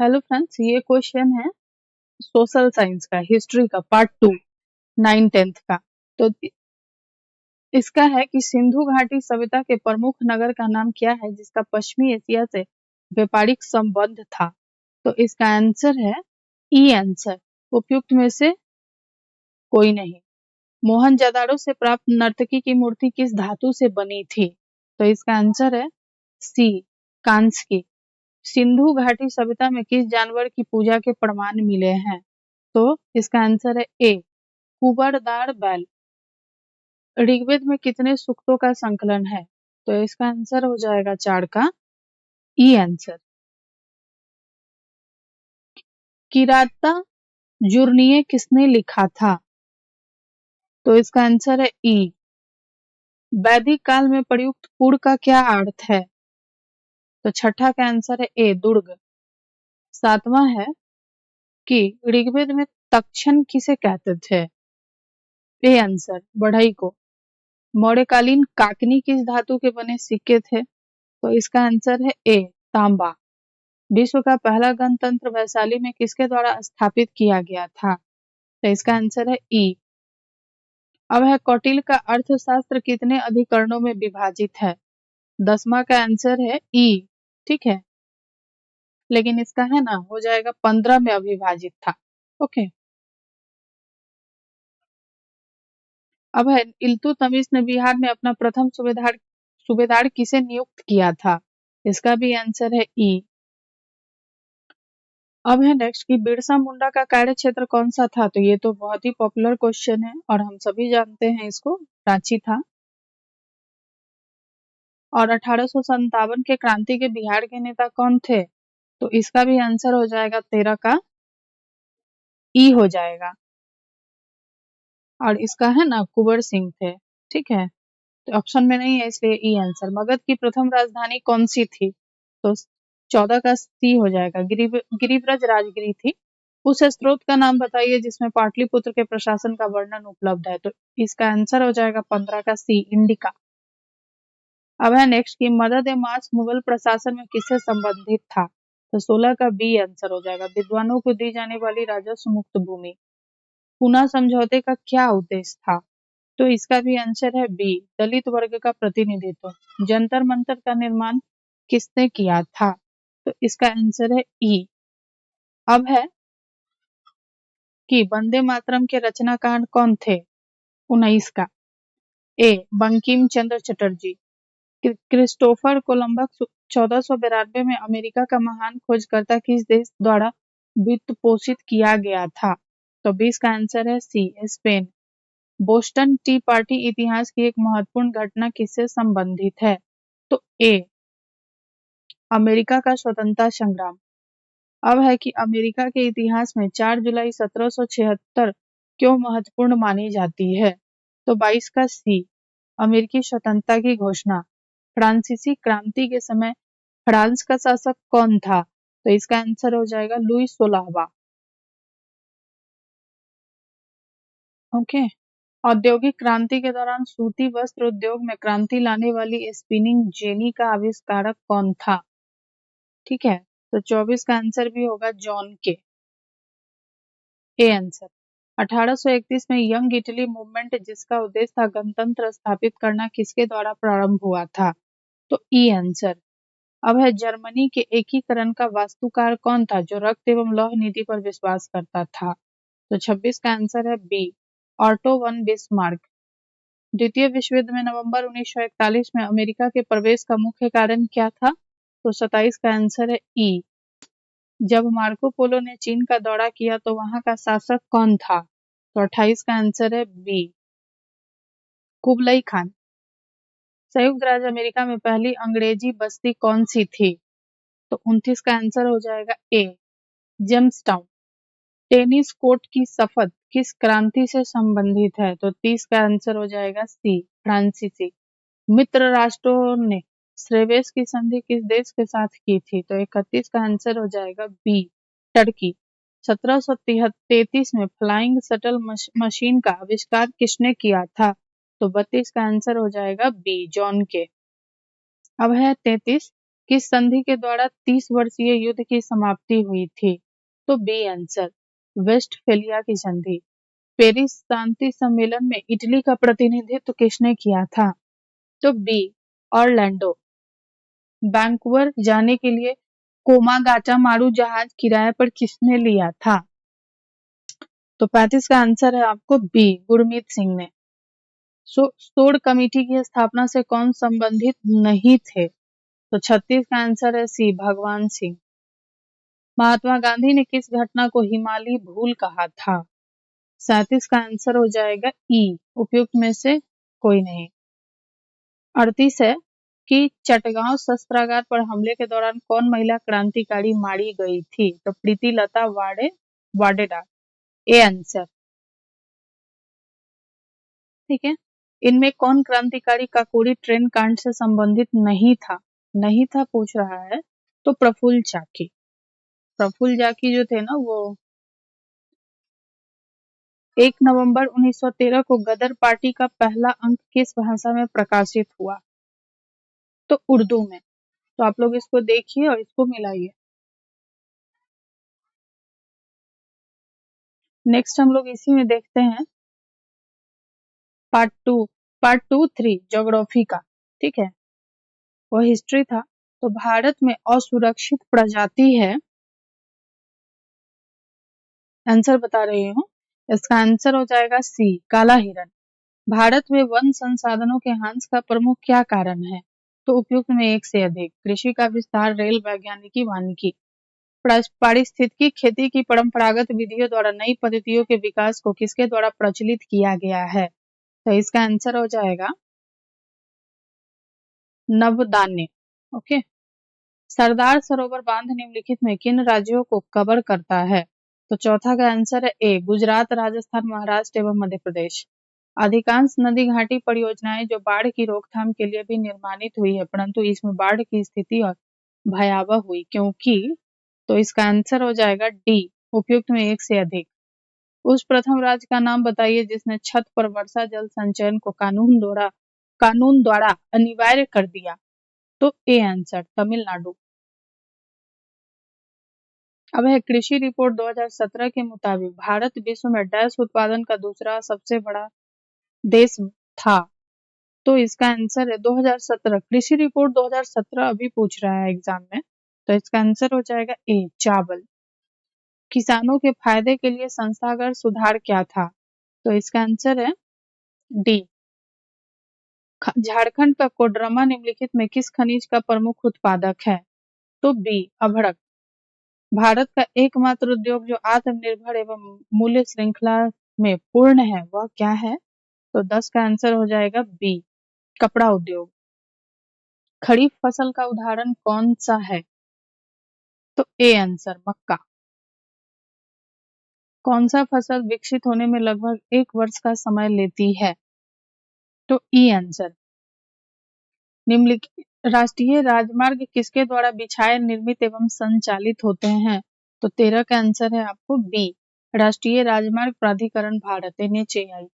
Hello friends, ये question है social science का, हिस्ट्री का, पार्ट 2, 9-10 का। तो इसका है कि सिंधु घाटी सभ्यता के प्रमुख नगर का नाम क्या है जिसका पश्चिमी एशिया से व्यापारिक संबंध था। तो इसका आंसर है ई आंसर, उपयुक्त में से कोई नहीं। मोहनजोदाड़ो से प्राप्त नर्तकी की मूर्ति किस धातु से बनी थी? तो इसका आंसर है सी, कांस्य की। सिंधु घाटी सभ्यता में किस जानवर की पूजा के प्रमाण मिले हैं? तो इसका आंसर है ए, कुबरदार बैल। ऋग्वेद में कितने सूक्तों का संकलन है? तो इसका आंसर हो जाएगा 4 का ई आंसर। किराता जुर्नीय किसने लिखा था? तो इसका आंसर है ई। वैदिक काल में प्रयुक्त पुर का क्या अर्थ है? तो छठा का आंसर है ए, दुर्ग। 7वां है कि ऋग्वेद में तक्षण किसे कहते थे? ए आंसर, बढ़ई को। मौर्यकालीन काकनी किस धातु के बने सिक्के थे? तो इसका आंसर है ए, तांबा। विश्व का पहला गणतंत्र वैशाली में किसके द्वारा स्थापित किया गया था? तो इसका आंसर है ई। अब है कौटिल्य का अर्थशास्त्र कितने अधिकरणों में विभाजित है? 10वां का आंसर है ई, ठीक है, लेकिन इसका है ना हो जाएगा 15 में अविभाजित था। ओके। अब है इल्तुतमिश ने बिहार में अपना प्रथम सूबेदार किसे नियुक्त किया था? इसका भी आंसर है ई। अब है नेक्स्ट कि बिरसा मुंडा का कार्य क्षेत्र कौन सा था? तो ये तो बहुत ही पॉपुलर क्वेश्चन है और हम सभी जानते हैं इसको, रांची था। और 1857 के क्रांति के बिहार के नेता कौन थे? तो इसका भी आंसर हो जाएगा 13 का ई हो जाएगा। और इसका है ना कुंवर सिंह थे, ठीक है, तो ऑप्शन में नहीं है इसलिए ई आंसर। मगध की प्रथम राजधानी कौन सी थी? तो 14 का सी हो जाएगा, गिरिब्रज राजगिरी थी। उस स्त्रोत का नाम बताइए जिसमें पाटलिपुत्र के प्रशासन का वर्णन उपलब्ध है। तो इसका आंसर हो जाएगा 15 का सी, इंडिका। अब है नेक्स्ट कि मदद ए मार्च मुगल प्रशासन में किससे संबंधित था? तो 16 का बी आंसर हो जाएगा, विद्वानों को दी जाने वाली राजस्व मुक्त भूमि। पूना समझौते का क्या उद्देश्य था? तो इसका भी आंसर है बी, दलित वर्ग का प्रतिनिधित्व। जंतर मंतर का निर्माण किसने किया था? तो इसका आंसर है ई। अब है कि वंदे मातरम के रचनाकार कौन थे? 19 का ए, बंकिम चंद्र चटर्जी। क्रिस्टोफर कोलंबस 1492 में अमेरिका का महान खोजकर्ता किस देश द्वारा वित्त पोषित किया गया था? तो 20 का आंसर है सी, स्पेन। बोस्टन टी पार्टी इतिहास की एक महत्वपूर्ण घटना किससे संबंधित है? तो ए, अमेरिका का स्वतंत्रता संग्राम। अब है कि अमेरिका के इतिहास में 4 जुलाई 1776 क्यों महत्वपूर्ण मानी जाती है? तो 22 का सी, अमेरिकी स्वतंत्रता की घोषणा। फ्रांसीसी क्रांति के समय फ्रांस का शासक कौन था? तो इसका आंसर हो जाएगा लुई 16वां। ओके। औद्योगिक क्रांति के दौरान सूती वस्त्र उद्योग में क्रांति लाने वाली स्पिनिंग जेनी का आविष्कारक कौन था? ठीक है, तो 24 का आंसर भी होगा जॉन के, ए आंसर। 1831 में यंग इटली मूवमेंट जिसका उद्देश्य था गणतंत्र स्थापित करना किसके द्वारा प्रारंभ हुआ था? तो ई आंसर। अब है जर्मनी के एकीकरण का वास्तुकार कौन था जो रक्त एवं लौह नीति पर विश्वास करता था? तो 26 का आंसर है बी, ऑटो वन बिस्मार्क। द्वितीय विश्व युद्ध में नवंबर 1941 में अमेरिका के प्रवेश का मुख्य कारण क्या था? तो 27 का आंसर है ई। जब मार्को पोलो ने चीन का दौरा किया तो वहां का शासक कौन था? तो 28 का आंसर है बी, कुबलई खान। संयुक्त राज्य अमेरिका में पहली अंग्रेजी बस्ती कौन सी थी? तो 29 का आंसर हो जाएगा ए, जेम्सटाउन। टेनिस कोर्ट की शपथ किस क्रांति से संबंधित है? तो 30 का आंसर हो जाएगा सी, फ्रांसीसी। मित्र राष्ट्रों ने स्रेवेस की संधि किस देश के साथ की थी? तो 31 का आंसर हो जाएगा बी, टर्की। 1733 में फ्लाइंग शटल मशीन का आविष्कार किसने किया था? तो 32 का आंसर हो जाएगा बी, जॉन के। अब है 33 किस संधि के द्वारा 30 वर्षीय युद्ध की समाप्ति हुई थी? तो बी आंसर, वेस्टफेलिया की संधि। पेरिस शांति सम्मेलन में इटली का प्रतिनिधित्व किसने किया था? तो बी ऑरलैंडो। वैंकूवर जाने के लिए कोमागाटामारू जहाज किराए पर किसने लिया था? तो 35 का आंसर है आपको बी, गुरमीत सिंह ने। सोड कमेटी की स्थापना से कौन संबंधित नहीं थे? तो 36 का आंसर है सी, भगवान सिंह। महात्मा गांधी ने किस घटना को हिमालयी भूल कहा था? 37 का आंसर हो जाएगा ई, उपयुक्त में से कोई नहीं। 38 है कि चटगांव शस्त्रागार पर हमले के दौरान कौन महिला क्रांतिकारी मारी गई थी? तो प्रीति लता वाडेडा, ए आंसर। ठीक है, इनमें कौन क्रांतिकारी काकोरी ट्रेन कांड से संबंधित नहीं था पूछ रहा है, तो प्रफुल्ल जाकी जो थे ना, वो 1 नवंबर 1913 को गदर पार्टी का पहला अंक किस भाषा में प्रकाशित हुआ? तो उर्दू में। तो आप लोग इसको देखिए और इसको मिलाइए। नेक्स्ट हम लोग इसी में देखते हैं पार्ट टू 3 ज्योग्राफी का। ठीक है, वो हिस्ट्री था। तो भारत में असुरक्षित प्रजाति है, आंसर बता रही हूँ, इसका आंसर हो जाएगा सी, काला हिरन। भारत में वन संसाधनों के ह्रास का प्रमुख क्या कारण है? तो उपयुक्त में एक से अधिक, कृषि का विस्तार, रेल, वैज्ञानिकी, वानिकी। पारिस्थितिकी खेती की परंपरागत विधियों द्वारा नई पद्धतियों के विकास को किसके द्वारा प्रचलित किया गया है? तो इसका आंसर हो जाएगा नवदान्य। ओके। सरदार सरोवर बांध निम्नलिखित में किन राज्यों को कवर करता है? तो चौथा का आंसर है ए, गुजरात, राजस्थान, महाराष्ट्र एवं मध्य प्रदेश। अधिकांश नदी घाटी परियोजनाएं जो बाढ़ की रोकथाम के लिए भी निर्माणित हुई है, परंतु इसमें बाढ़ की स्थिति और भयावह हुई क्योंकि। तो इसका आंसर हो जाएगा डी, उपयुक्त में एक से अधिक। उस प्रथम राज्य का नाम बताइए जिसने छत पर वर्षा जल संचयन को कानून द्वारा अनिवार्य कर दिया। तो ए आंसर, तमिलनाडु। अब है कृषि रिपोर्ट 2017 के मुताबिक भारत विश्व में डैश उत्पादन का दूसरा सबसे बड़ा देश था। तो इसका आंसर है 2017, कृषि रिपोर्ट 2017 अभी पूछ रहा है एग्जाम में। तो इसका आंसर हो जाएगा ए, चावल। किसानों के फायदे के लिए संस्थागत सुधार क्या था? तो इसका आंसर है डी, झारखंड का कोडरमा निम्नलिखित में किस खनिज का प्रमुख उत्पादक है? तो बी, अभ्रक। भारत का एकमात्र उद्योग जो आत्मनिर्भर एवं मूल्य श्रृंखला में पूर्ण है वह क्या है? तो 10 का आंसर हो जाएगा बी, कपड़ा उद्योग। खरीफ फसल का उदाहरण कौन सा है? तो ए आंसर, मक्का। कौन सा फसल विकसित होने में लगभग 1 वर्ष का समय लेती है? तो ई आंसर। निम्नलिखित राष्ट्रीय राजमार्ग किसके द्वारा बिछाए, निर्मित एवं संचालित होते हैं? तो 13 का आंसर है आपको बी, राष्ट्रीय राजमार्ग प्राधिकरण भारत, NHAI।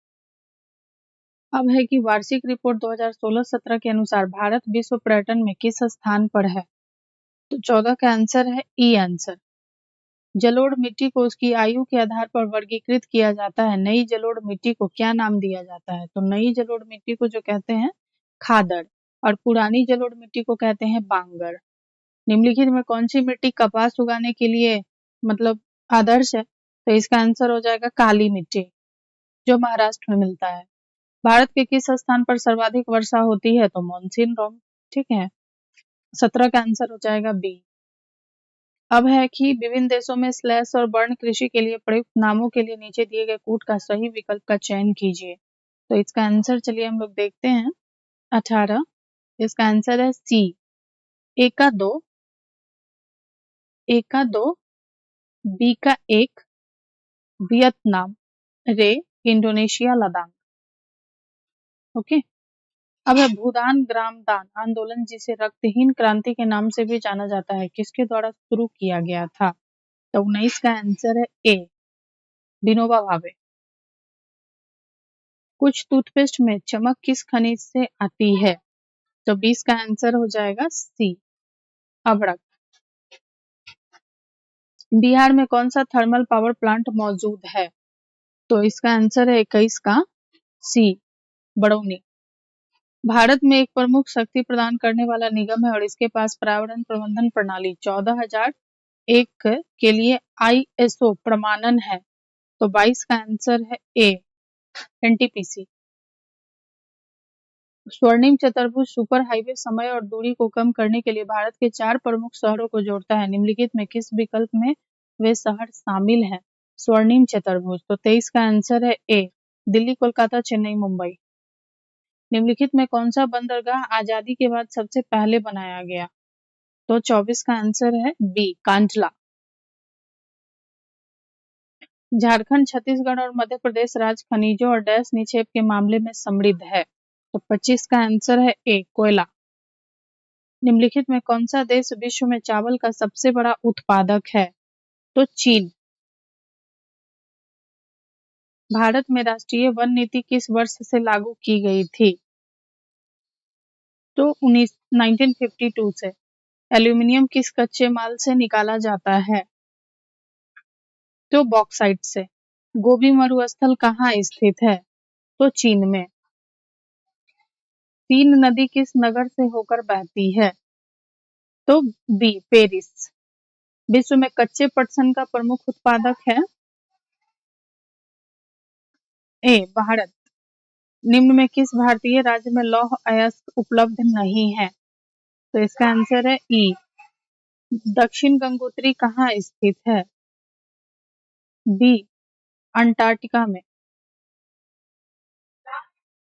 अब है कि वार्षिक रिपोर्ट 2016-17 के अनुसार भारत विश्व पर्यटन में किस स्थान पर है? तो 14 का आंसर है ई आंसर। जलोढ़ मिट्टी को उसकी आयु के आधार पर वर्गीकृत किया जाता है। नई जलोढ़ मिट्टी को क्या नाम दिया जाता है? तो नई जलोढ़ मिट्टी को जो कहते हैं खादड़, और पुरानी जलोढ़ मिट्टी को कहते हैं बांगर। निम्नलिखित में कौन सी मिट्टी कपास उगाने के लिए मतलब आदर्श है? तो इसका आंसर हो जाएगा काली मिट्टी, जो महाराष्ट्र में मिलता है। भारत के किस स्थान पर सर्वाधिक वर्षा होती है? तो मॉनसून रोम। ठीक है, 17 का आंसर हो जाएगा बी। अब है कि विभिन्न देशों में स्लैश और बर्न कृषि के लिए प्रयुक्त नामों के लिए नीचे दिए गए कूट का सही विकल्प का चयन कीजिए। तो इसका आंसर चलिए हम लोग देखते हैं। 18, इसका आंसर है सी, ए का 2, ए का 2, बी का 1, वियतनाम, रे, इंडोनेशिया, लद्दाख। ओके। अब है भूदान ग्राम दान आंदोलन, जिसे रक्तहीन क्रांति के नाम से भी जाना जाता है, किसके द्वारा शुरू किया गया था? तो 19 का आंसर है ए, विनोबा भावे। कुछ टूथपेस्ट में चमक किस खनिज से आती है? तो 20 का आंसर हो जाएगा सी, अभ्रक। बिहार में कौन सा थर्मल पावर प्लांट मौजूद है? तो इसका आंसर है 21 का सी, बरौनी। भारत में एक प्रमुख शक्ति प्रदान करने वाला निगम है और इसके पास पर्यावरण प्रबंधन प्रणाली 14001 के लिए ISO प्रमाणन है। तो 22 का आंसर है ए, NTPC। स्वर्णिम चतुर्भुज सुपर हाईवे समय और दूरी को कम करने के लिए भारत के 4 प्रमुख शहरों को जोड़ता है। निम्नलिखित में किस विकल्प में वे शहर शामिल हैं? स्वर्णिम चतुर्भुज। तो 23 का आंसर है ए, दिल्ली, कोलकाता, चेन्नई, मुंबई। निम्नलिखित में कौन सा बंदरगाह आजादी के बाद सबसे पहले बनाया गया? तो 24 का आंसर है बी, कांडला। झारखंड, छत्तीसगढ़ और मध्य प्रदेश राज्य खनिजों और डैश निक्षेप के मामले में समृद्ध है। तो 25 का आंसर है ए, कोयला। निम्नलिखित में कौन सा देश विश्व में चावल का सबसे बड़ा उत्पादक है? तो चीन। भारत में राष्ट्रीय वन नीति किस वर्ष से लागू की गई थी? तो 1952 से। एल्यूमिनियम किस कच्चे माल से निकाला जाता है? तो बॉक्साइट से। गोबी मरुस्थल कहाँ स्थित है? तो चीन में। सीन नदी किस नगर से होकर बहती है? तो बी, पेरिस। विश्व में कच्चे पटसन का प्रमुख उत्पादक है? ए, भारत। निम्न में किस भारतीय राज्य में लौह अयस्क उपलब्ध नहीं है? तो इसका आंसर है ई, दक्षिण गंगोत्री कहाँ स्थित है? बी, अंटार्कटिका में।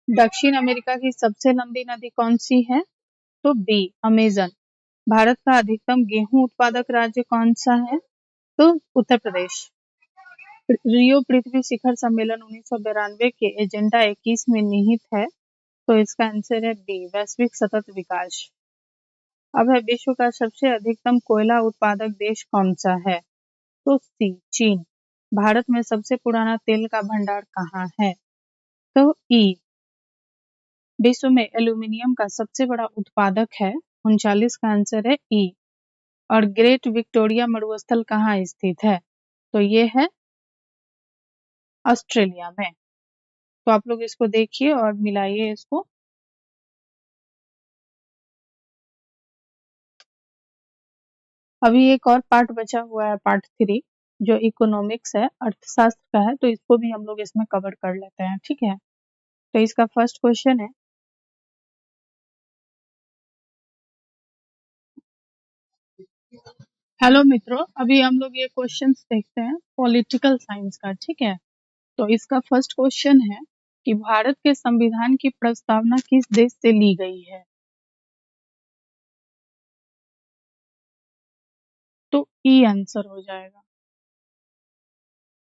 दक्षिण अमेरिका की सबसे लंबी नदी कौन सी है? तो बी, अमेजन। भारत का अधिकतम गेहूं उत्पादक राज्य कौन सा है? तो उत्तर प्रदेश। रियो पृथ्वी शिखर सम्मेलन 1992 के एजेंडा 21 में निहित है। तो इसका आंसर है बी, वैश्विक सतत विकास। अब है विश्व का सबसे अधिकतम कोयला उत्पादक देश कौन सा है? तो सी, चीन। भारत में सबसे पुराना तेल का भंडार कहाँ है? तो ई। विश्व में एल्यूमिनियम का सबसे बड़ा उत्पादक है। 39 का आंसर है ई। और ग्रेट विक्टोरिया मरुस्थल कहाँ स्थित है? तो ये है ऑस्ट्रेलिया में। तो आप लोग इसको देखिए और मिलाइए इसको। अभी एक और पार्ट बचा हुआ है, पार्ट 3, जो इकोनॉमिक्स है, अर्थशास्त्र का है। तो इसको भी हम लोग इसमें कवर कर लेते हैं, ठीक है। तो इसका फर्स्ट क्वेश्चन है, हेलो मित्रों, अभी हम लोग ये क्वेश्चंस देखते हैं पॉलिटिकल साइंस का, ठीक है। तो इसका फर्स्ट क्वेश्चन है कि भारत के संविधान की प्रस्तावना किस देश से ली गई है? तो ई आंसर हो जाएगा,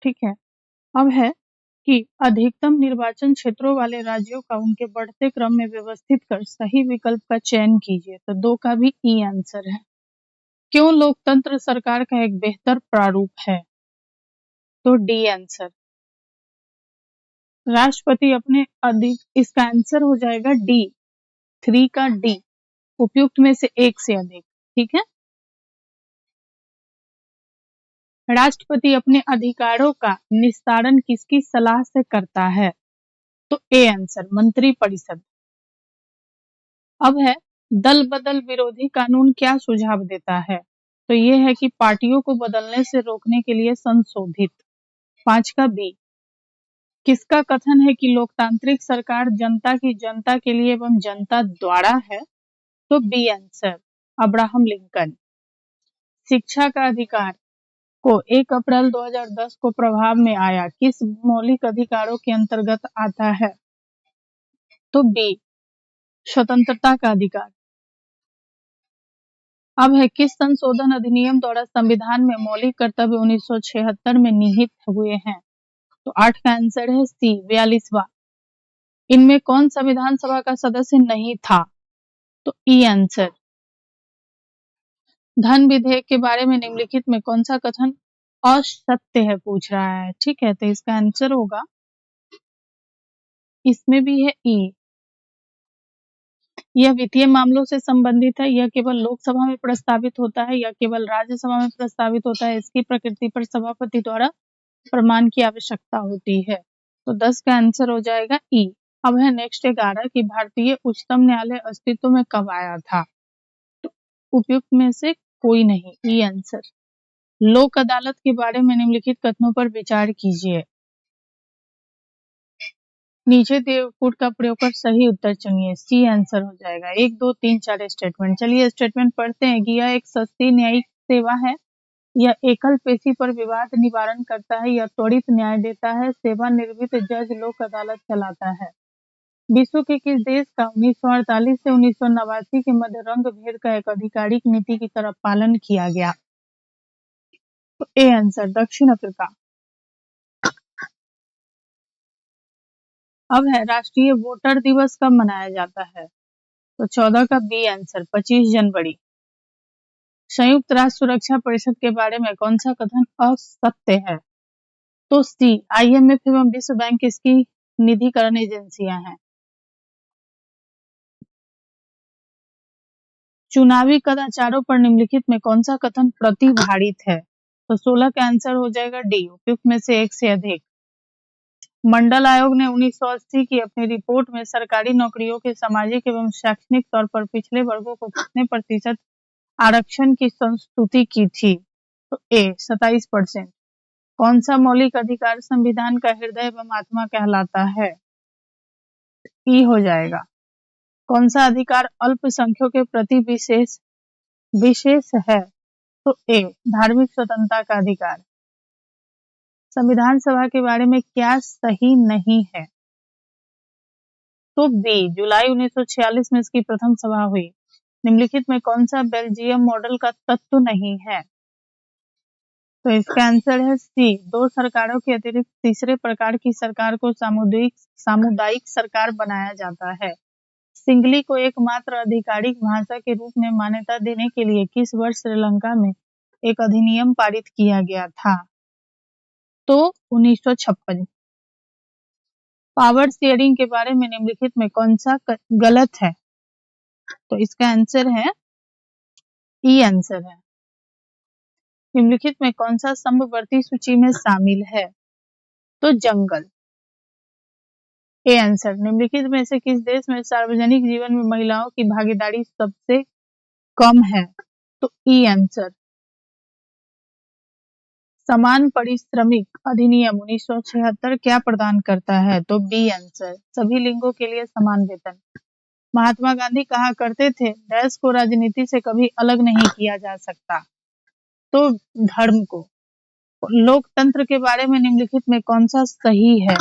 ठीक है। अब है कि अधिकतम निर्वाचन क्षेत्रों वाले राज्यों का उनके बढ़ते क्रम में व्यवस्थित कर सही विकल्प का चयन कीजिए। तो 2 का भी ई आंसर है। क्यों लोकतंत्र सरकार का एक बेहतर प्रारूप है? तो डी आंसर। राष्ट्रपति अपने अधिक, इसका आंसर हो जाएगा डी, 3 का डी, उपयुक्त में से एक से अधिक, ठीक है। राष्ट्रपति अपने अधिकारों का निस्तारण किसकी सलाह से करता है? तो ए आंसर, मंत्री परिषद। अब है दल बदल विरोधी कानून क्या सुझाव देता है? तो ये है कि पार्टियों को बदलने से रोकने के लिए संशोधित। 5 का बी। किसका कथन है कि लोकतांत्रिक सरकार जनता की जनता के लिए एवं जनता द्वारा है? तो बी आंसर, अब्राहम लिंकन। शिक्षा का अधिकार को 1 अप्रैल 2010 को प्रभाव में आया, किस मौलिक अधिकारों के अंतर्गत आता है? तो बी, स्वतंत्रता का अधिकार। अब है किस संशोधन अधिनियम द्वारा संविधान में मौलिक कर्तव्य 1976 में निहित हुए हैं? तो 8 का आंसर है सी, 42वां। इनमें कौन सा विधानसभा का सदस्य नहीं था? तो ई आंसर। धन विधेयक के बारे में निम्नलिखित में कौन सा कथन असत्य है, पूछ रहा है, ठीक है। तो इसका आंसर होगा, इसमें भी है ई। यह वित्तीय मामलों से संबंधित है, यह केवल लोकसभा में प्रस्तावित होता है या केवल राज्यसभा में प्रस्तावित होता है, इसकी प्रकृति पर सभापति द्वारा प्रमाण की आवश्यकता होती है। तो 10 का आंसर हो जाएगा ई। अब है नेक्स्ट 11 कि भारतीय उच्चतम न्यायालय अस्तित्व में कब आया था। तो उपयुक्त में से कोई नहीं, ई आंसर। लोक अदालत के बारे में निम्नलिखित कथनों पर विचार कीजिए। नीचे दिए कोड का प्रयोग कर सही उत्तर चुनिए, सी आंसर हो जाएगा। 1 2 3 4 स्टेटमेंट। चलिए स्टेटमेंट पढ़ते हैं कि यह एक सस्ती न्यायिक सेवा है, यह एकल पेशी पर विवाद निवारण करता है, यह त्वरित न्याय देता है, सेवानिवृत्त जज लोक अदालत चलाता है। विश्व के किस देश का 1948 से 1989 के मध्य रंग भेद का एक आधिकारिक नीति की तरह पालन किया गया? तो ए आंसर, दक्षिण अफ्रीका। अब है राष्ट्रीय वोटर दिवस कब मनाया जाता है? तो 14 का बी आंसर, 25 जनवरी। संयुक्त राष्ट्र सुरक्षा परिषद के बारे में कौन सा कथन असत्य है? तो सी, IMF एवं विश्व बैंक इसकी निधिकरण एजेंसियां हैं। चुनावी कदाचारों पर निम्नलिखित में कौन सा कथन प्रतिभाड़ित है? तो 16 का आंसर हो जाएगा डी, उपयुक्त में से एक से अधिक। मंडल आयोग ने 1980 की अपनी रिपोर्ट में सरकारी नौकरियों के सामाजिक एवं शैक्षणिक तौर पर पिछड़े वर्गों को कितने प्रतिशत आरक्षण की संस्तुति की थी? तो ए, 27%। कौन सा मौलिक अधिकार संविधान का हृदय एवं आत्मा कहलाता है? ई हो जाएगा। कौन सा अधिकार अल्पसंख्यकों के प्रति विशेष है? तो ए, धार्मिक स्वतंत्रता का अधिकार। संविधान सभा के बारे में क्या सही नहीं है? तो बी, जुलाई 1946 में इसकी प्रथम सभा हुई। निम्नलिखित में कौन सा बेल्जियम मॉडल का तत्व नहीं है? तो इसका आंसर है सी, दो सरकारों के अतिरिक्त तीसरे प्रकार की सरकार को सामुदायिक सरकार बनाया जाता है। सिंगली को एकमात्र आधिकारिक भाषा के रूप में मान्यता देने के लिए किस वर्ष श्रीलंका में एक अधिनियम पारित किया गया था? तो 1956। पावर शेयरिंग के बारे में निम्नलिखित में कौन सा गलत है? तो इसका आंसर है ई आंसर है। निम्नलिखित में कौन सा समवर्ती सूची में शामिल है? तो जंगल। A answer. निम्नलिखित में से किस देश में सार्वजनिक जीवन में महिलाओं की भागीदारी सबसे कम है? तो ई आंसर। समान पारिश्रमिक अधिनियम 1976 क्या प्रदान करता है? तो बी आंसर, सभी लिंगों के लिए समान वेतन। महात्मा गांधी कहा करते थे, देश को राजनीति से कभी अलग नहीं किया जा सकता। तो धर्म को। लोकतंत्र के बारे में निम्नलिखित में कौन सा सही है?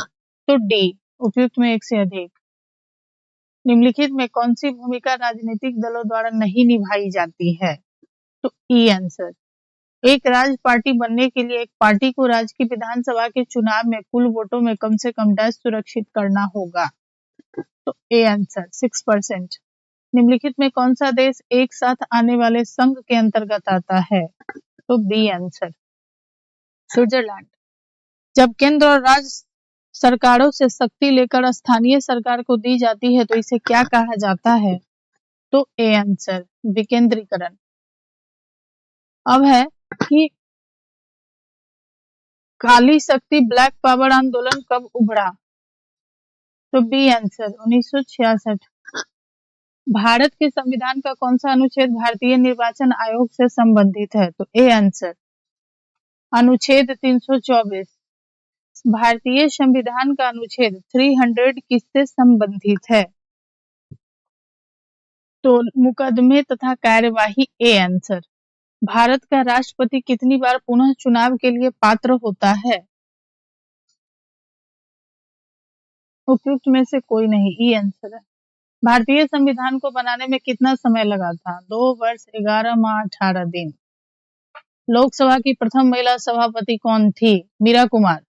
तो डी, उपयुक्त में एक से अधिक। निम्नलिखित में कौन सी भूमिका राजनीतिक दलों द्वारा नहीं निभाई जाती है? तो ई आंसर। एक राज्य पार्टी बनने के लिए एक पार्टी को राज्य की विधानसभा के चुनाव में कुल वोटों में कम से कम डैश सुरक्षित करना होगा। तो ए आंसर, 6%। निम्नलिखित में कौन सा देश एक साथ आने वाले संघ के अंतर्गत आता है? तो बी आंसर, स्विट्जरलैंड। जब केंद्र और राज्य सरकारों से शक्ति लेकर स्थानीय सरकार को दी जाती है तो इसे क्या कहा जाता है? तो ए आंसर, विकेंद्रीकरण। अब है कि काली शक्ति ब्लैक पावर आंदोलन कब उभरा? तो बी आंसर, 1966। भारत के संविधान का कौन सा अनुच्छेद भारतीय निर्वाचन आयोग से संबंधित है? तो ए आंसर, अनुच्छेद 324। भारतीय संविधान का अनुच्छेद 300 किससे संबंधित है? तो मुकदमे तथा कार्यवाही, ए आंसर। भारत का राष्ट्रपति कितनी बार पुनः चुनाव के लिए पात्र होता है? उपयुक्त में से कोई नहीं, ई आंसर है। भारतीय संविधान को बनाने में कितना समय लगा था? 2 वर्ष 11 माह 18 दिन। लोकसभा की प्रथम महिला सभापति कौन थी? मीरा कुमार।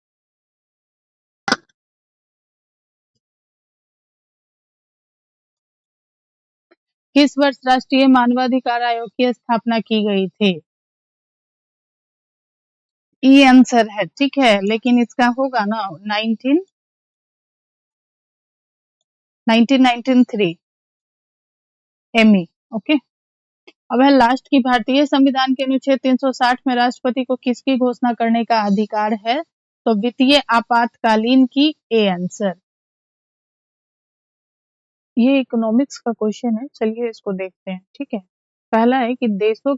किस वर्ष राष्ट्रीय मानवाधिकार आयोग की स्थापना की गई थी? ई आंसर है, ठीक है, लेकिन इसका होगा ना 1993। एमी। ओके। अब है लास्ट की, भारतीय संविधान के अनुच्छेद 360 में राष्ट्रपति को किसकी घोषणा करने का अधिकार है? तो वित्तीय आपातकालीन की ए आंसर। ये इकोनॉमिक्स का क्वेश्चन है, चलिए इसको देखते हैं। ठीक है, पहला है कि देशों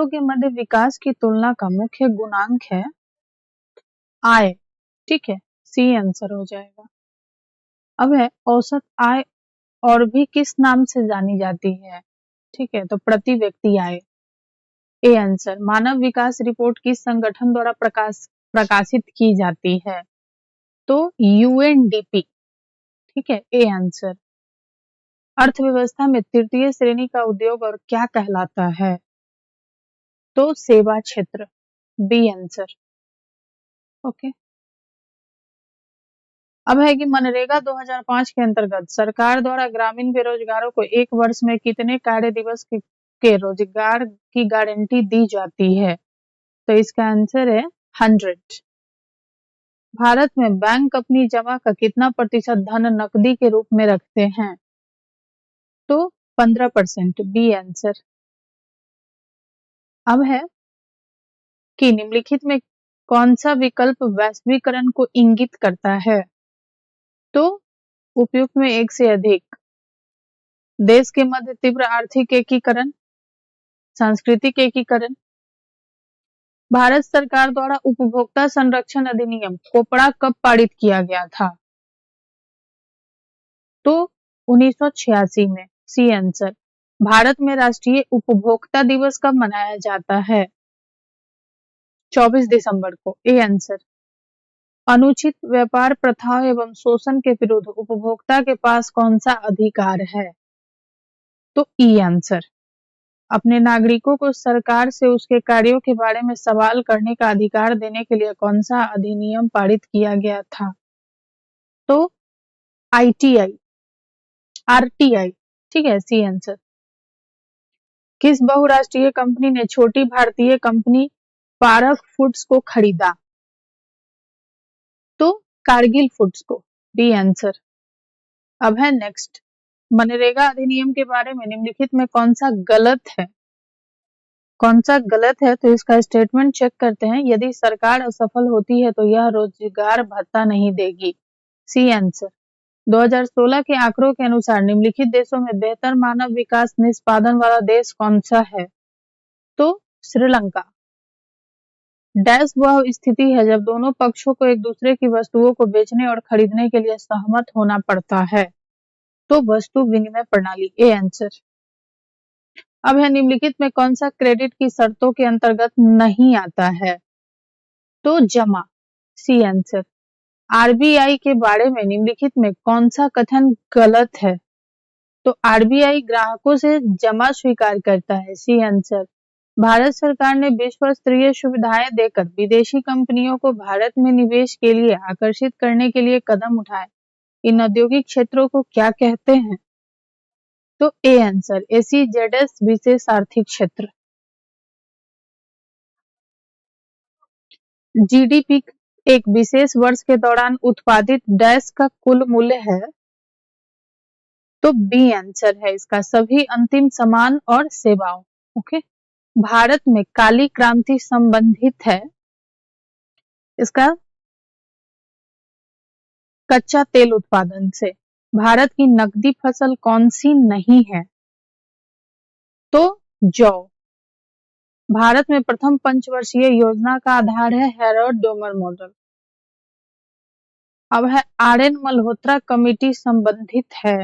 के मध्य विकास की तुलना का मुख्य गुणांक है आय। ठीक है, सी आंसर हो जाएगा। अब है औसत आय और भी किस नाम से जानी जाती है? ठीक है, तो प्रति व्यक्ति आय। A answer. Manav Vikas report किस संगठन द्वारा प्रकाशित की जाती है? तो यूएनडीपी। ठीक है, ए आंसर। अर्थव्यवस्था में तृतीय श्रेणी का उद्योग और क्या कहलाता है? तो सेवा क्षेत्र, बी आंसर। ओके। अब है कि मनरेगा 2005 के अंतर्गत सरकार द्वारा ग्रामीण बेरोजगारों को एक वर्ष में कितने कार्य दिवस के रोजगार की गारंटी दी जाती है? तो इसका आंसर है 100। भारत में बैंक अपनी जमा का कितना प्रतिशत धन नकदी के रूप में रखते हैं? तो 15%, बी आंसर। अब है कि निम्नलिखित में कौन सा विकल्प वैश्वीकरण को इंगित करता है? तो उपयुक्त में एक से अधिक, देश के मध्य तीव्र आर्थिक एकीकरण, सांस्कृतिक एकीकरण। भारत सरकार द्वारा उपभोक्ता संरक्षण अधिनियम कोपड़ा कब पारित किया गया था? तो 1986 में, सी आंसर। भारत में राष्ट्रीय उपभोक्ता दिवस कब मनाया जाता है? 24 दिसंबर को, ए आंसर। अनुचित व्यापार प्रथाओं एवं शोषण के विरुद्ध उपभोक्ता के पास कौन सा अधिकार है? तो ई आंसर। अपने नागरिकों को सरकार से उसके कार्यों के बारे में सवाल करने का अधिकार देने के लिए कौन सा अधिनियम पारित किया गया था? तो आईटीआई, आरटीआई। ठीक है, सी आंसर। किस बहुराष्ट्रीय कंपनी ने छोटी भारतीय कंपनी पारक फूड्स को खरीदा? तो कारगिल फूड्स को, बी आंसर। अब है नेक्स्ट, मनरेगा अधिनियम के बारे में निम्नलिखित में कौन सा गलत है? कौन सा गलत है? तो इसका स्टेटमेंट चेक करते हैं। यदि सरकार असफल होती है तो यह रोजगार भत्ता नहीं देगी, सी आंसर। 2016 के आंकड़ों के अनुसार निम्नलिखित देशों में बेहतर मानव विकास निष्पादन वाला देश कौन सा है? तो श्रीलंका। डैश वह स्थिति है जब दोनों पक्षों को एक दूसरे की वस्तुओं को बेचने और खरीदने के लिए सहमत होना पड़ता है। तो वस्तु विनिमय प्रणाली, ए आंसर। अब है निम्नलिखित में कौन सा क्रेडिट की शर्तों के अंतर्गत नहीं आता है? तो जमा, सी आंसर। आरबीआई के बारे में निम्नलिखित में कौन सा कथन गलत है? तो आरबीआई ग्राहकों से जमा स्वीकार करता है, सी आंसर। भारत सरकार ने विश्व स्तरीय सुविधाएं देकर विदेशी कंपनियों को भारत में निवेश के लिए आकर्षित करने के लिए कदम उठाए। इन औद्योगिक क्षेत्रों को क्या कहते हैं? तो ए आंसर, एसईजेडएस, विशेष आर्थिक क्षेत्र। जीडीपी एक विशेष वर्ष के दौरान उत्पादित डैश का कुल मूल्य है। तो बी आंसर है इसका, सभी अंतिम सामान और सेवाओं। ओके। भारत में काली क्रांति संबंधित है इसका कच्चा तेल उत्पादन से। भारत की नकदी फसल कौन सी नहीं है? तो जौ। भारत में प्रथम पंचवर्षीय योजना का आधार है हैरोल्ड डोमर मॉडल। अब है आरएन मल्होत्रा कमेटी संबंधित है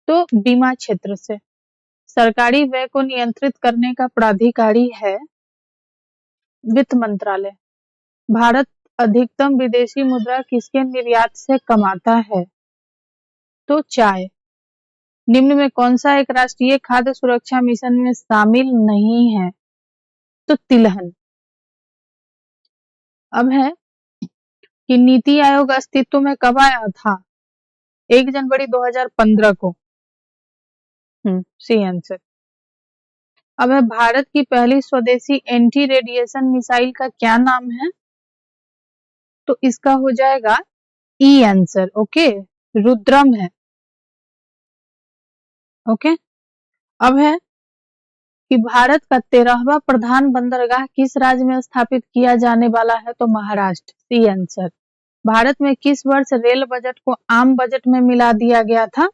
तो बीमा क्षेत्र से। सरकारी व्यय को नियंत्रित करने का प्राधिकारी है वित्त मंत्रालय। भारत अधिकतम विदेशी मुद्रा किसके निर्यात से कमाता है? तो चाय। निम्न में कौन सा एक राष्ट्रीय खाद्य सुरक्षा मिशन में शामिल नहीं है? तो तिलहन। अब है कि नीति आयोग अस्तित्व में कब आया था? 1 जनवरी 2015 को, सी आंसर। अब है भारत की पहली स्वदेशी एंटी रेडिएशन मिसाइल का क्या नाम है? तो इसका हो जाएगा ई आंसर। ओके, रुद्रम है। ओके, अब है कि भारत का 13वां प्रधान बंदरगाह किस राज्य में स्थापित किया जाने वाला है? तो महाराष्ट्र, सी आंसर। भारत में किस वर्ष रेल बजट को आम बजट में मिला दिया गया था?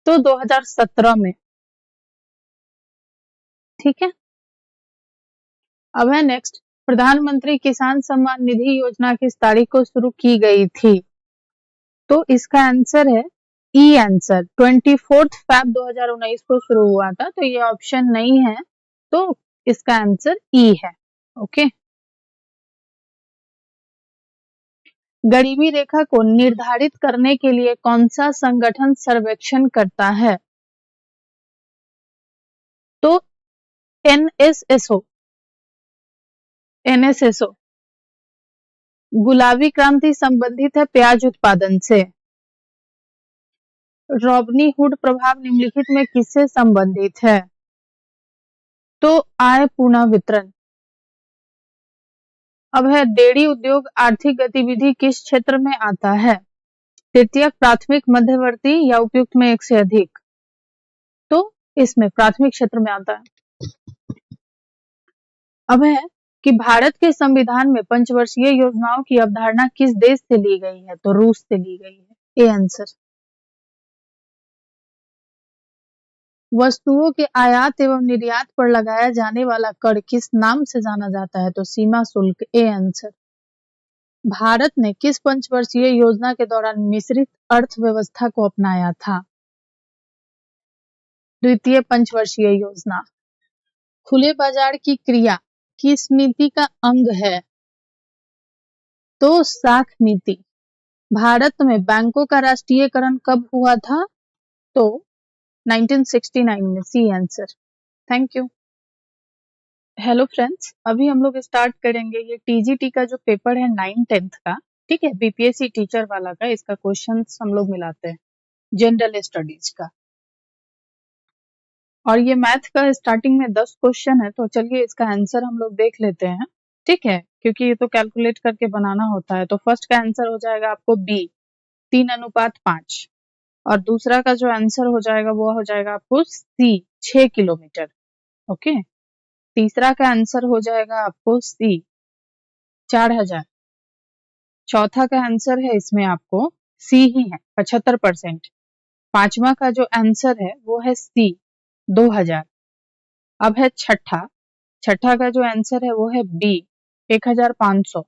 तो 2017 में। ठीक है, अब है नेक्स्ट, प्रधानमंत्री किसान सम्मान निधि योजना किस तारीख को शुरू की गई थी? तो इसका आंसर है ई आंसर, 24 Feb 2019 को शुरू हुआ था, तो ये ऑप्शन नहीं है, तो इसका आंसर ई है। ओके, गरीबी रेखा को निर्धारित करने के लिए कौन सा संगठन सर्वेक्षण करता है? तो एनएसएसओ, एनएसएसओ। गुलाबी क्रांति संबंधित है प्याज उत्पादन से। रॉबिनहुड प्रभाव निम्नलिखित में किससे संबंधित है? तो आय पुनर्वितरण। अब है डेयरी उद्योग आर्थिक गतिविधि किस क्षेत्र में आता है? तृतीयक, प्राथमिक, मध्यवर्ती या उपयुक्त में एक से अधिक? तो इसमें प्राथमिक क्षेत्र में आता है। अब है कि भारत के संविधान में पंचवर्षीय योजनाओं की अवधारणा किस देश से ली गई है? तो रूस से ली गई है, ए आंसर। वस्तुओं के आयात एवं निर्यात पर लगाया जाने वाला कर किस नाम से जाना जाता है? तो सीमा शुल्क, ए आंसर। भारत ने किस पंचवर्षीय योजना के दौरान मिश्रित अर्थव्यवस्था को अपनाया था? द्वितीय पंचवर्षीय योजना। खुले बाजार की क्रिया किस नीति का अंग है? तो साख नीति। भारत में बैंकों का राष्ट्रीयकरण कब हुआ था? तो 1969 में, C answer. Thank you. Hello friends, अभी हम लोग स्टार्ट करेंगे ये टीजीटी का जो पेपर है 9th-10th का, ठीक है, बीपीएससी टीचर वाला का। इसका क्वेश्चंस हम लोग मिलाते हैं जनरल स्टडीज का, और ये मैथ का स्टार्टिंग में 10 क्वेश्चन है, तो चलिए इसका आंसर हम लोग देख लेते हैं। ठीक है, क्योंकि ये तो कैलकुलेट करके बनाना होता है। तो फर्स्ट का आंसर हो जाएगा आपको बी, 3:5, और दूसरा का जो आंसर हो जाएगा वो हो जाएगा आपको सी, 6 किलोमीटर। ओके, तीसरा का आंसर हो जाएगा आपको सी, 4000। चौथा का आंसर है इसमें आपको सी ही है, 75%। पांचवा का जो आंसर है वो है सी, 2000। अब है छठा, छठा का जो आंसर है वो है बी, 1500।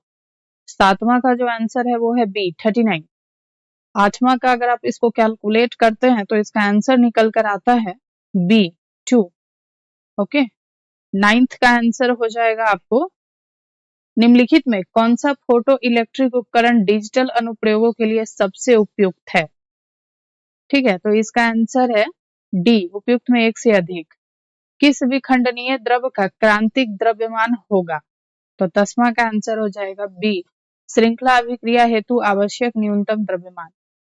सातवां का जो आंसर है वो है बी, 39। आठवां का अगर आप इसको कैलकुलेट करते हैं तो इसका आंसर निकल कर आता है बी, 2। ओके, 9th का आंसर हो जाएगा आपको, निम्नलिखित में कौन सा फोटो इलेक्ट्रिक उपकरण डिजिटल अनुप्रयोगों के लिए सबसे उपयुक्त है? ठीक है, तो इसका आंसर है डी, उपयुक्त में एक से अधिक। किस विखंडनीय द्रव का क्रांतिक द्रव्यमान होगा? तो 10वां का आंसर हो जाएगा बी, श्रृंखला अभिक्रिया हेतु आवश्यक न्यूनतम द्रव्यमान।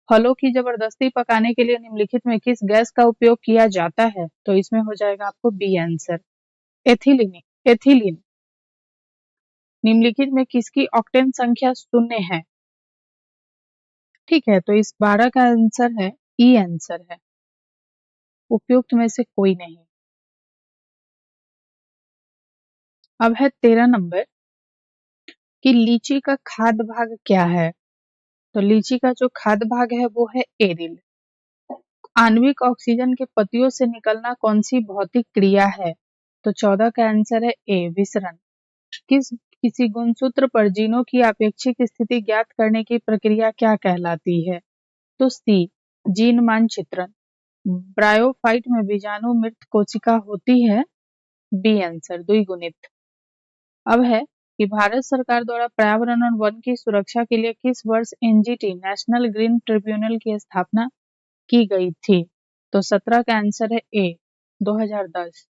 फलों की जबरदस्ती पकाने के लिए निम्नलिखित में किस गैस का उपयोग किया जाता है? तो इसमें हो जाएगा आपको बी आंसर, एथिलीन। एथिलीन। निम्नलिखित में किसकी ऑक्टेन संख्या 0 है? ठीक है, तो इस 12 का आंसर है ई आंसर है, उपयुक्त में से कोई नहीं। अब है 13 नंबर कि लीची का खाद्य भाग क्या है? तो लीची का जो खाद्य भाग है वो है एरिल। आणविक ऑक्सीजन के पत्तियों से निकलना कौन सी भौतिक क्रिया है? तो 14 का आंसर है ए, विसरण। किसी गुणसूत्र पर जीनों की आपेक्षिक स्थिति ज्ञात करने की प्रक्रिया क्या कहलाती है? तो सी, जीन मानचित्रण। ब्रायोफाइट में बीजाणु मृत कोशिका होती है, बी आंसर, द्विगुणित। अब है कि भारत सरकार द्वारा पर्यावरण और वन की सुरक्षा के लिए किस वर्ष एनजीटी, नेशनल ग्रीन ट्रिब्यूनल की स्थापना की गई थी? तो 17 का आंसर है ए, 2010।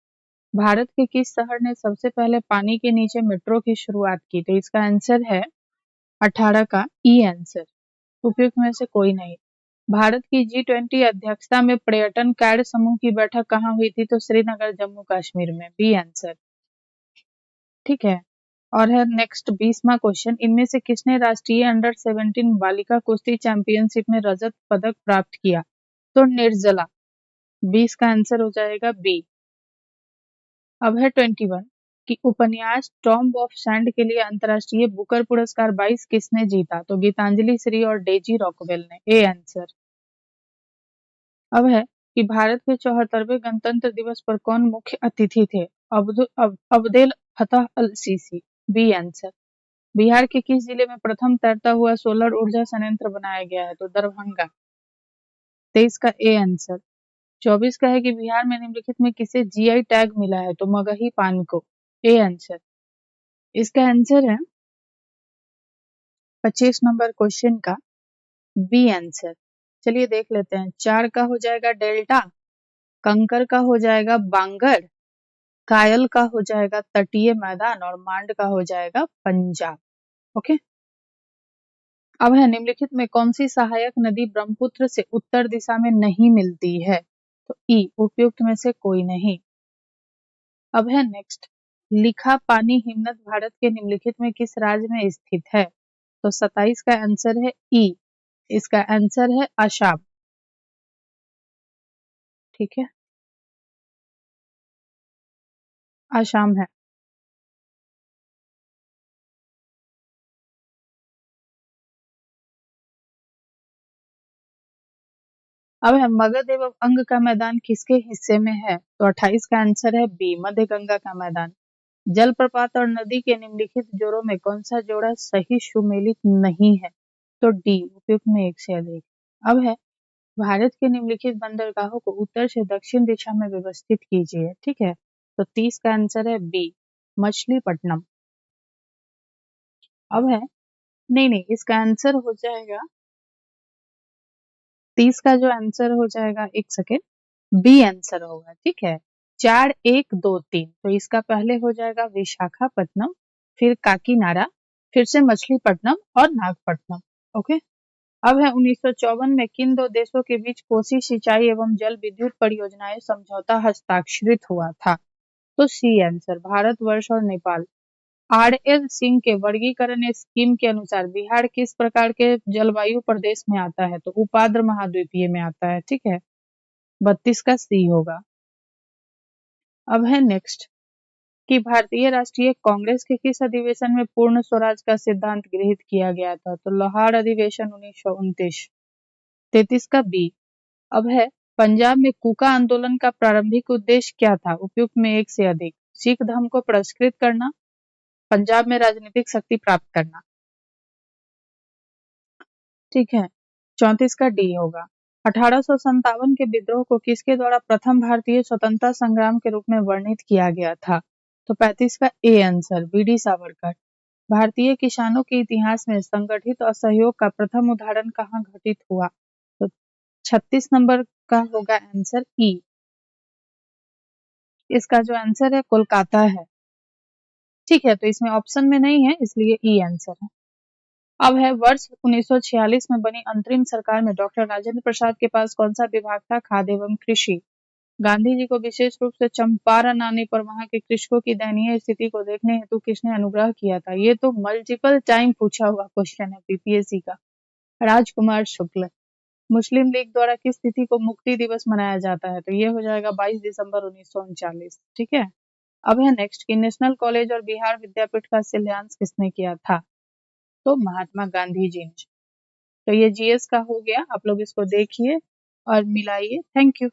भारत के किस शहर ने सबसे पहले पानी के नीचे मेट्रो की शुरुआत की? तो इसका आंसर है 18 का ई आंसर, उपयुक्त में से कोई नहीं। भारत की G20 अध्यक्षता में पर्यटन कार्य समूह की बैठक कहाँ हुई थी? तो श्रीनगर, जम्मू कश्मीर में। B answer. ठीक है। और है नेक्स्ट 20वां क्वेश्चन, इनमें से किसने राष्ट्रीय अंडर 17 बालिका कुश्ती चैंपियनशिप में रजत पदक प्राप्त किया? तो निर्जला। 20 का आंसर हो जाएगा बी। अब है 21 कि उपन्यास टॉम्ब ऑफ सैंड के लिए अंतर्राष्ट्रीय बुकर पुरस्कार 22 किसने जीता? तो गीतांजलि श्री और डेजी रॉकवेल ने। A answer. अब है कि भारत के 74वें गणतंत्र दिवस पर कौन मुख्य अतिथि थे? Abdel Fattah al Sisi. B answer. Bihar के किस जिले में प्रथम तैरता हुआ सोलर ऊर्जा संयंत्र बनाया गया है? तो दरभंगा। 23 का ए आंसर। 24 का है कि बिहार में निम्नलिखित में किसे जीआई टैग मिला है? तो मगही पान को। A answer. इसका आंसर है 25 नंबर क्वेश्चन का बी आंसर। चलिए देख लेते हैं। 4 का हो जाएगा डेल्टा, कंकर का हो जाएगा बांगर, कायल का हो जाएगा तटीय मैदान और मांड का हो जाएगा पंजाब। ओके। अब है निम्नलिखित में कौन सी सहायक नदी ब्रह्मपुत्र से उत्तर दिशा में नहीं मिलती है? तो ई उपयुक्त में से कोई नहीं। अब है नेक्स्ट, लिखा पानी हिमनद भारत के निम्नलिखित में किस राज्य में स्थित है? तो 27 का आंसर है ई। इसका आंसर है असम। ठीक है, असम है। अब है मगध एवं अंग का मैदान किसके हिस्से में है? तो 28 का आंसर है बी, मध्य गंगा का मैदान। जलप्रपात और नदी के निम्नलिखित जोड़ों में कौन सा जोड़ा सही सुमेलित नहीं है? तो डी उपयुक्त में एक से अधिक। अब है भारत के निम्नलिखित बंदरगाहों को उत्तर से दक्षिण दिशा में व्यवस्थित कीजिए। ठीक है, तो 30 का आंसर है बी, मछलीपट्टनम। अब है नहीं नहीं, इसका आंसर हो जाएगा 30 का जो आंसर हो जाएगा, एक सेकेंड, बी आंसर होगा। ठीक है, 4 1 2 3, तो इसका पहले हो जाएगा विशाखापट्टनम, फिर काकीनाडा, फिर से मछलीपट्टनम और नागपट्टनम। ओके। अब है 1954 में किन दो देशों के बीच कोसी सिंचाई एवं जल विद्युत परियोजनाएं समझौता हस्ताक्षरित हुआ था? तो सी आंसर, भारतवर्ष और नेपाल। आर.एल. सिंह के वर्गीकरण स्कीम के अनुसार बिहार किस प्रकार के जलवायु प्रदेश में आता है? तो उपाद्र महाद्वीपीय में आता है। ठीक है, 32 का सी होगा। अब है नेक्स्ट कि भारतीय राष्ट्रीय कांग्रेस के किस अधिवेशन में पूर्ण स्वराज का सिद्धांत गृहीत किया गया था? तो लाहौर अधिवेशन 1929। 33 का बी। अब है पंजाब में कूका आंदोलन का प्रारंभिक उद्देश्य क्या था? उपयुक्त में एक से अधिक। सिख धर्म को पुरस्कृत करना, पंजाब में राजनीतिक शक्ति प्राप्त करना। ठीक है, 34 का डी होगा। 1857 के विद्रोह को किसके द्वारा प्रथम भारतीय स्वतंत्रता संग्राम के रूप में वर्णित किया गया था? तो 35 का ए आंसर, बी.डी. सावरकर। भारतीय किसानों के इतिहास में संगठित असहयोग का प्रथम उदाहरण कहाँ घटित हुआ? तो 36 नंबर का होगा आंसर ई। इसका जो आंसर है कोलकाता है। ठीक है, तो इसमें ऑप्शन में नहीं है, इसलिए ई आंसर है। अब है वर्ष 1946 में बनी अंतरिम सरकार में डॉक्टर राजेंद्र प्रसाद के पास कौन सा विभाग था? खाद्य एवं कृषि। गांधी जी को विशेष रूप से चंपारण आने पर वहां के कृषकों की दयनीय स्थिति को देखने हेतु किसने अनुग्रह किया था? ये तो मल्टीपल टाइम पूछा हुआ क्वेश्चन है पीपीएससी का। राजकुमार शुक्ल। मुस्लिम लीग द्वारा किस तिथि को मुक्ति दिवस मनाया जाता है? तो ये हो जाएगा 22 दिसंबर 1939। ठीक है, अब है नेक्स्ट कि नेशनल कॉलेज और बिहार विद्यापीठ का शिलान्यास किसने किया था? तो महात्मा गांधी जी ने। तो ये जीएस का हो गया, आप लोग इसको देखिए और मिलाइए। Thank you.